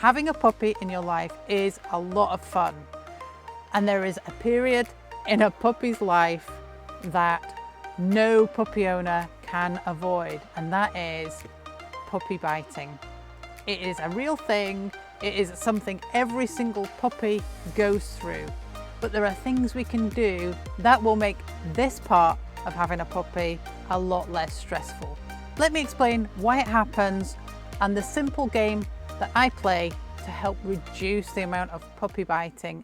Having a puppy in your life is a lot of fun. And there is a period in a puppy's life that no puppy owner can avoid, and that is puppy biting. It is a real thing. It is something every single puppy goes through. But there are things we can do that will make this part of having a puppy a lot less stressful. Let me explain why it happens and the simple game that I play to help reduce the amount of puppy biting.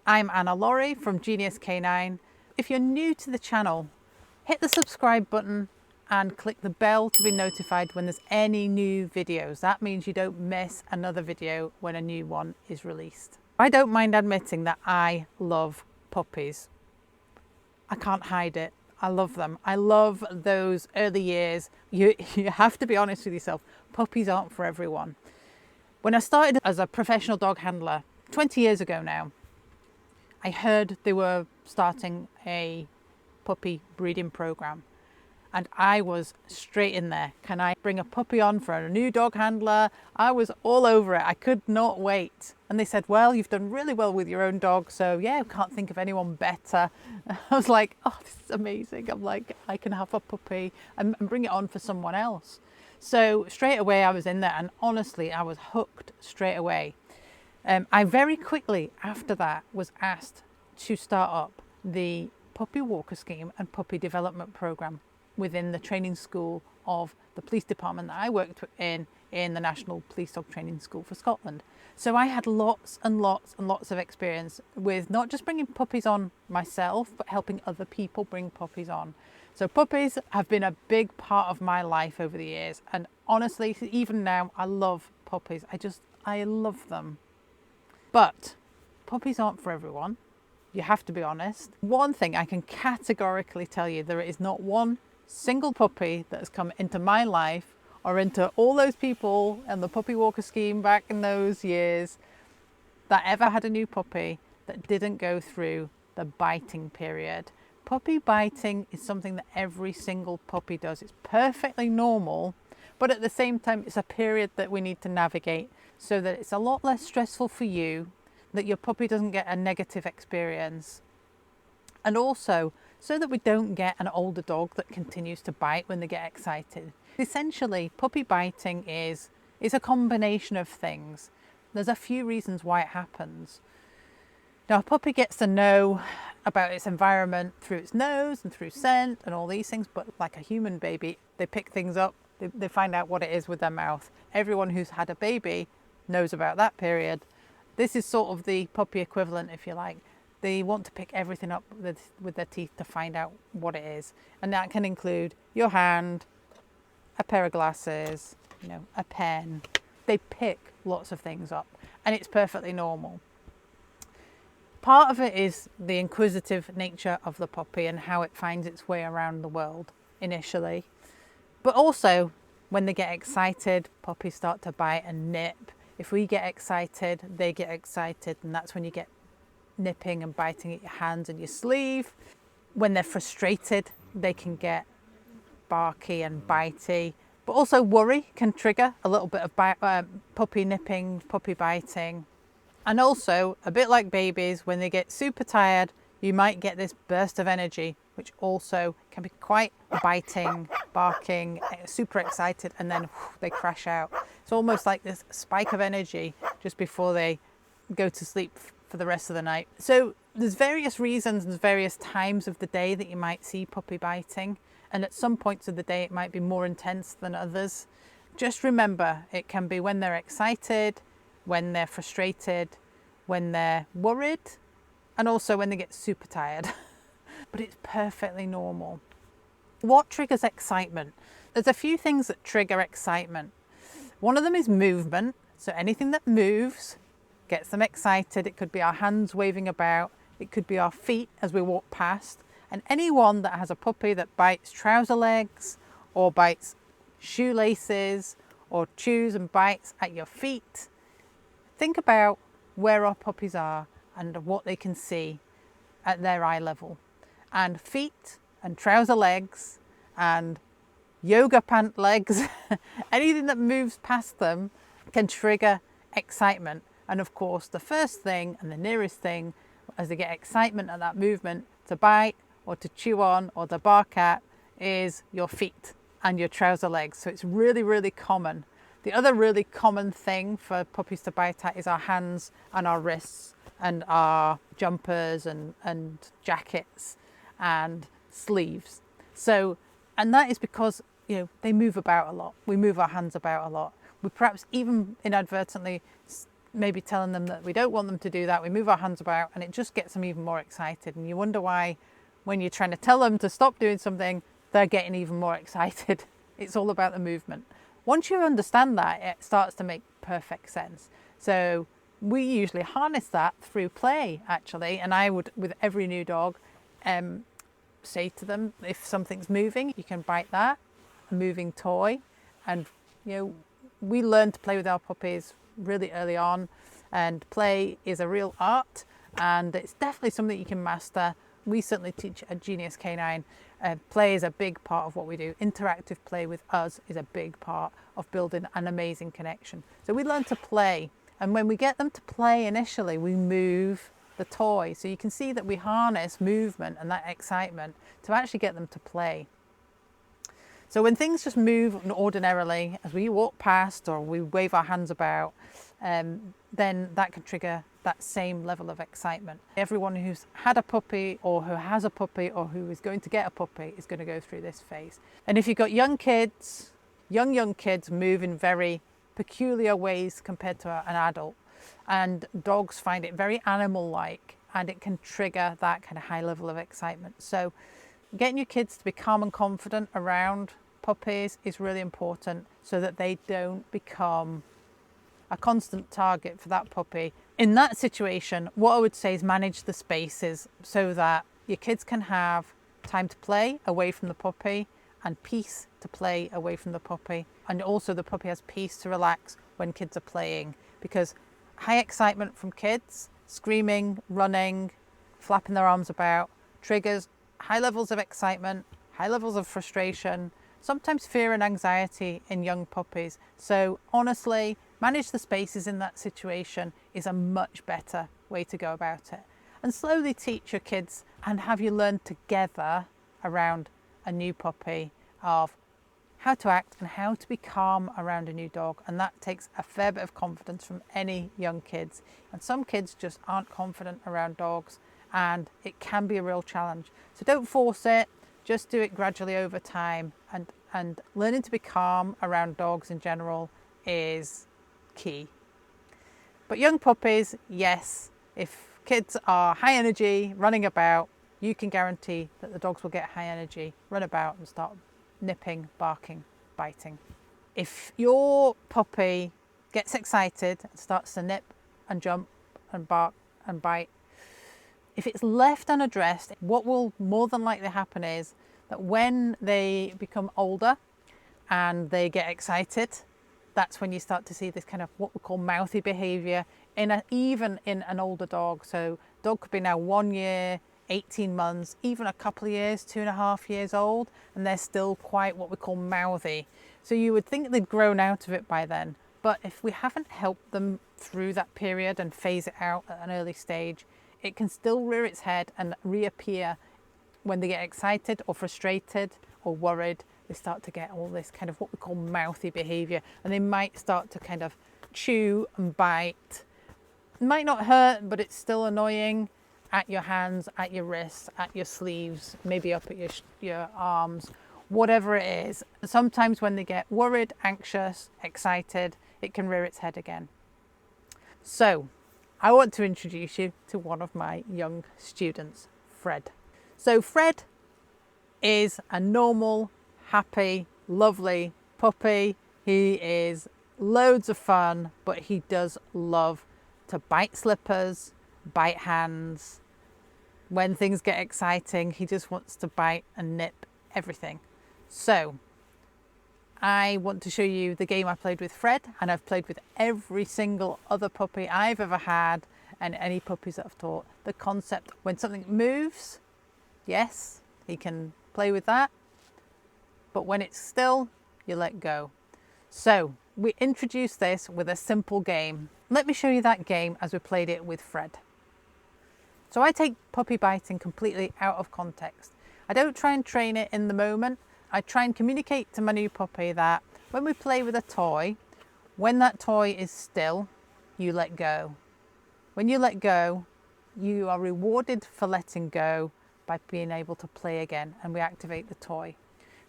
I'm Anna Laurie from Genius K9. If you're new to the channel, hit the subscribe button and click the bell to be notified when there's any new videos. That means you don't miss another video when a new one is released. I don't mind admitting that I love puppies. I can't hide it. I love them. I love those early years. You have to be honest with yourself. Puppies aren't for everyone. When I started as a professional dog handler 20 years ago now, I heard they were starting a puppy breeding program, and I was straight in there. Can I bring a puppy on for a new dog handler? I was all over it. I could not wait. And they said, well, you've done really well with your own dog, so yeah, I can't think of anyone better. I was like, oh, this is amazing. I'm like, I can have a puppy and bring it on for someone else. So straight away I was in there, and honestly, I was hooked straight away. I very quickly after that was asked to start up the puppy walker scheme and puppy development program within the training school of the police department that I worked in the National Police Dog Training School for Scotland. So I had lots and lots and lots of experience with not just bringing puppies on myself, but helping other people bring puppies on. So puppies have been a big part of my life over the years. And honestly, even now, I love puppies. I love them. But puppies aren't for everyone. You have to be honest. One thing I can categorically tell you, there is not one single puppy that has come into my life or into all those people and the puppy walker scheme back in those years that ever had a new puppy that didn't go through the biting period. Puppy biting is something that every single puppy does. It's perfectly normal, but at the same time, it's a period that we need to navigate so that it's a lot less stressful for you, that your puppy doesn't get a negative experience. And also, so that we don't get an older dog that continues to bite when they get excited. Essentially, puppy biting is a combination of things. There's a few reasons why it happens. Now, a puppy gets to know about its environment through its nose and through scent and all these things, but like a human baby, they pick things up, they find out what it is with their mouth. Everyone who's had a baby knows about that period. This is sort of the puppy equivalent, if you like. They want to pick everything up with their teeth to find out what it is. And that can include your hand, a pair of glasses, a pen. They pick lots of things up, and it's perfectly normal. Part of it is the inquisitive nature of the puppy and how it finds its way around the world initially. But also, when they get excited, puppies start to bite and nip. If we get excited, they get excited, and that's when you get nipping and biting at your hands and your sleeve. When they're frustrated, they can get barky and bitey. But also worry can trigger a little bit of puppy nipping, puppy biting. And also, a bit like babies, when they get super tired, you might get this burst of energy, which also can be quite biting, barking, super excited, and then they crash out. It's almost like this spike of energy just before they go to sleep for the rest of the night. So there's various reasons and various times of the day that you might see puppy biting. And at some points of the day, it might be more intense than others. Just remember, it can be when they're excited, when they're frustrated, when they're worried, and also when they get super tired. But it's perfectly normal. What triggers excitement? There's a few things that trigger excitement. One of them is movement. So anything that moves gets them excited. It could be our hands waving about. It could be our feet as we walk past. And anyone that has a puppy that bites trouser legs or bites shoelaces or chews and bites at your feet, think about where our puppies are and what they can see at their eye level. And feet and trouser legs and yoga pant legs, anything that moves past them can trigger excitement. And of course, the first thing and the nearest thing as they get excitement at that movement to bite or to chew on or to bark at is your feet and your trouser legs. So it's really, really common. The other really common thing for puppies to bite at is our hands and our wrists and our jumpers and jackets and sleeves. So, and that is because, you know, they move about a lot. We move our hands about a lot. We perhaps even inadvertently maybe telling them that we don't want them to do that. We move our hands about and it just gets them even more excited. And you wonder why when you're trying to tell them to stop doing something, they're getting even more excited. It's all about the movement. Once you understand that, it starts to make perfect sense. So we usually harness that through play, actually. And I would, with every new dog, say to them, if something's moving, you can bite that, a moving toy. And, you know, we learn to play with our puppies really early on, and play is a real art, and it's definitely something you can master. We certainly teach at Genius Canine. Play is a big part of what we do. Interactive play with us is a big part of building an amazing connection. So we learn to play, and when we get them to play initially, we move the toy. So you can see that we harness movement and that excitement to actually get them to play. So when things just move ordinarily, as we walk past or we wave our hands about, then that can trigger that same level of excitement. Everyone who's had a puppy or who has a puppy or who is going to get a puppy is going to go through this phase. And if you've got young kids, young kids move in very peculiar ways compared to an adult. And dogs find it very animal-like, and it can trigger that kind of high level of excitement. So getting your kids to be calm and confident around puppies is really important so that they don't become a constant target for that puppy. In that situation, what I would say is manage the spaces so that your kids can have time to play away from the puppy and peace to play away from the puppy. And also the puppy has peace to relax when kids are playing, because high excitement from kids, screaming, running, flapping their arms about, triggers high levels of excitement, high levels of frustration, sometimes fear and anxiety in young puppies. So honestly, manage the spaces in that situation is a much better way to go about it. And slowly teach your kids and have you learn together around a new puppy of how to act and how to be calm around a new dog. And that takes a fair bit of confidence from any young kids. And some kids just aren't confident around dogs, and it can be a real challenge. So don't force it, just do it gradually over time, and learning to be calm around dogs in general is key. But young puppies, yes, if kids are high energy, running about, you can guarantee that the dogs will get high energy, run about and start nipping, barking, biting. If your puppy gets excited and starts to nip and jump and bark and bite, if it's left unaddressed, what will more than likely happen is that when they become older and they get excited, that's when you start to see this kind of what we call mouthy behavior even in an older dog. So dog could be now 1 year, 18 months, even a couple of years, 2.5 years old, and they're still quite what we call mouthy. So you would think they'd grown out of it by then. But if we haven't helped them through that period and phase it out at an early stage, it can still rear its head and reappear when they get excited or frustrated or worried. They start to get all this kind of what we call mouthy behavior, and they might start to kind of chew and bite. It might not hurt, but it's still annoying at your hands, at your wrists, at your sleeves, maybe up at your arms, whatever it is. Sometimes when they get worried, anxious, excited, it can rear its head again. So I want to introduce you to one of my young students, Fred. So Fred is a normal, happy, lovely puppy. He is loads of fun, but he does love to bite slippers, bite hands. When things get exciting, he just wants to bite and nip everything. So I want to show you the game I played with Fred, and I've played with every single other puppy I've ever had, and any puppies that I've taught, the concept when something moves, yes, he can play with that, but when it's still, you let go. So we introduced this with a simple game. Let me show you that game as we played it with Fred. So I take puppy biting completely out of context. I don't try and train it in the moment. I try and communicate to my new puppy that when we play with a toy, when that toy is still, you let go. When you let go, you are rewarded for letting go by being able to play again, and we activate the toy.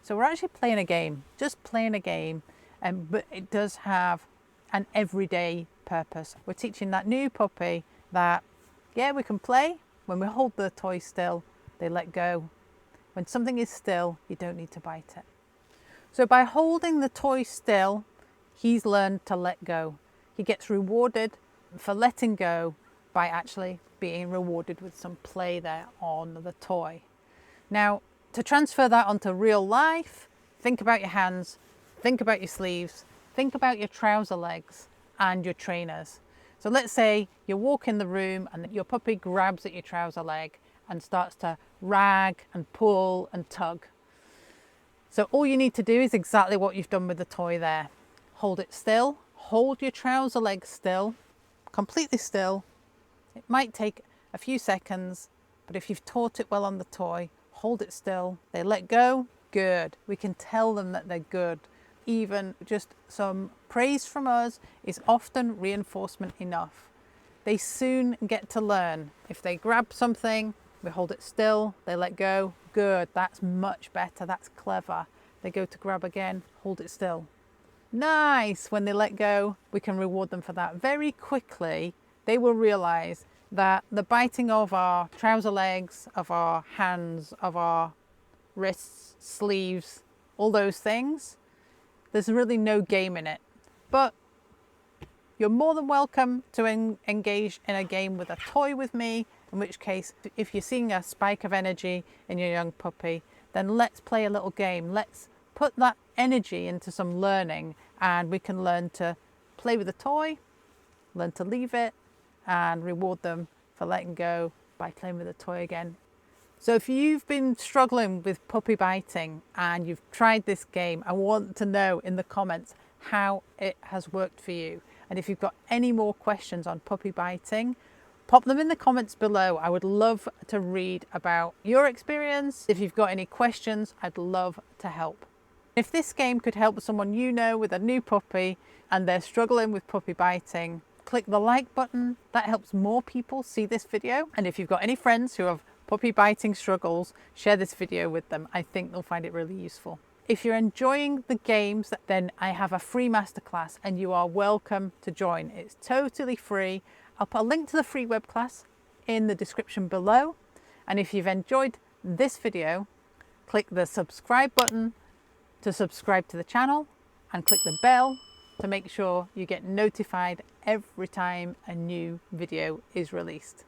So we're actually playing a game, just playing a game, but it does have an everyday purpose. We're teaching that new puppy that, yeah, we can play. When we hold the toy still, they let go. When something is still, you don't need to bite it. So by holding the toy still, he's learned to let go. He gets rewarded for letting go by actually being rewarded with some play there on the toy. Now, to transfer that onto real life, think about your hands, think about your sleeves, think about your trouser legs and your trainers. So let's say you walk in the room and your puppy grabs at your trouser leg and starts to rag and pull and tug. So all you need to do is exactly what you've done with the toy there. Hold it still, hold your trouser leg still, completely still. It might take a few seconds, but if you've taught it well on the toy, hold it still. They let go, good. We can tell them that they're good. Even just some praise from us is often reinforcement enough. They soon get to learn. If they grab something, we hold it still, they let go, good, that's much better, that's clever. They go to grab again, hold it still. Nice, when they let go, we can reward them for that. Very quickly, they will realize that the biting of our trouser legs, of our hands, of our wrists, sleeves, all those things, there's really no game in it. But you're more than welcome to engage in a game with a toy with me, in which case, if you're seeing a spike of energy in your young puppy, then let's play a little game. Let's put that energy into some learning, and we can learn to play with a toy, learn to leave it, and reward them for letting go by playing with a toy again. So if you've been struggling with puppy biting and you've tried this game, I want to know in the comments how it has worked for you. And if you've got any more questions on puppy biting, pop them in the comments below. I would love to read about your experience. If you've got any questions, I'd love to help. If this game could help someone you know with a new puppy and they're struggling with puppy biting, click the like button. That helps more people see this video. And if you've got any friends who have puppy biting struggles, share this video with them. I think they'll find it really useful. If you're enjoying the games, then I have a free masterclass and you are welcome to join. It's totally free. I'll put a link to the free web class in the description below. And if you've enjoyed this video, click the subscribe button to subscribe to the channel and click the bell to make sure you get notified every time a new video is released.